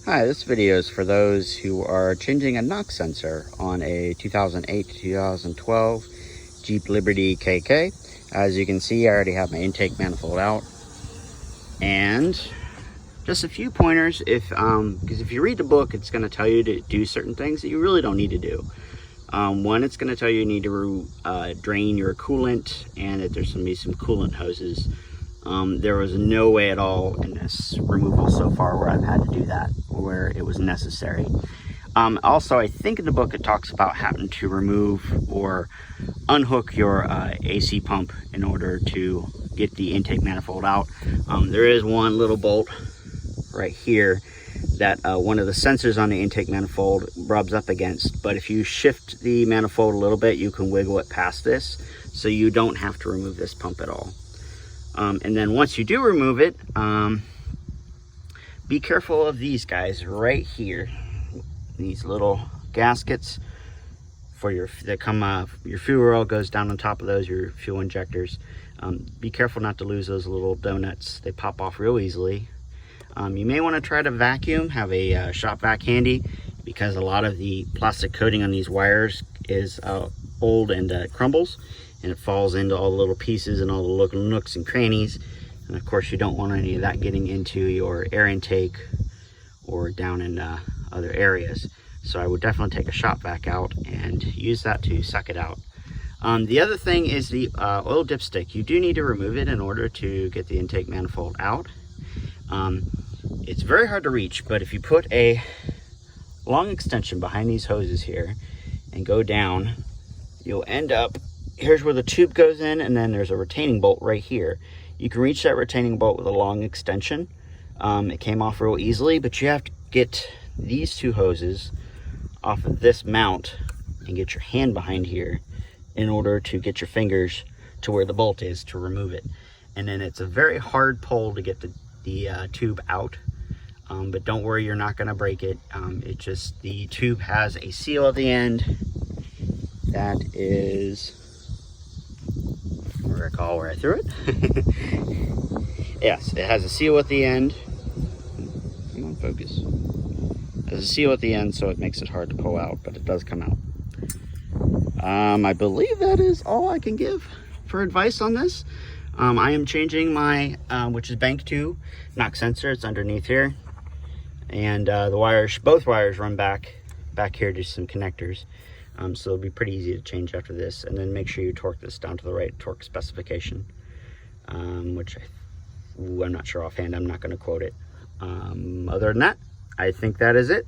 Hi, this video is for those who are changing a knock sensor on a 2008 to 2012 Jeep Liberty KK. As you can see, I already have my intake manifold out. And just a few pointers, because if you read the book, it's going to tell you to do certain things that you really don't need to do. One, it's going to tell you need to drain your coolant, and that there's going to be some coolant hoses. There was no way at all in this removal so far where I've had to do that, where it was necessary. Also, I think in the book it talks about having to remove or unhook your AC pump in order to get the intake manifold out. There is one little bolt right here that one of the sensors on the intake manifold rubs up against, but if you shift the manifold a little bit, you can wiggle it past this, so you don't have to remove this pump at all. And then once you do remove it, be careful of these guys right here. These little gaskets for your fuel oil goes down on top of those, your fuel injectors. Be careful not to lose those little donuts. They pop off real easily. You may want to try to vacuum, have a shop vac handy, because a lot of the plastic coating on these wires is old and crumbles, and it falls into all the little pieces and all the little nooks and crannies. And of course, you don't want any of that getting into your air intake or down in other areas. So I would definitely take a shop vac out and use that to suck it out. The other thing is the oil dipstick. You do need to remove it in order to get the intake manifold out. It's very hard to reach, but if you put a long extension behind these hoses here and go down, you'll end up, here's where the tube goes in, and then there's a retaining bolt right here. You can reach that retaining bolt with a long extension. It came off real easily, but you have to get these two hoses off of this mount and get your hand behind here in order to get your fingers to where the bolt is to remove it. And then it's a very hard pull to get the tube out, but don't worry, you're not going to break it. The tube has a seal at the end that is, I recall where I threw it. Yes, it has a seal at the end. Come on, focus. It has a seal at the end, so it makes it hard to pull out, but it does come out. I believe that is all I can give for advice on this. I am changing my, which is bank 2 knock sensor. It's underneath here, and the wires, both wires run back here to some connectors. So it'll be pretty easy to change after this, and then make sure you torque this down to the right torque specification, which I'm not sure offhand. I'm not going to quote it. Other than that, I think that is it.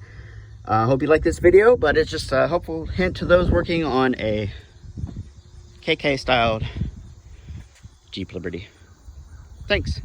I hope you like this video, but it's just a helpful hint to those working on a KK styled Jeep Liberty. Thanks.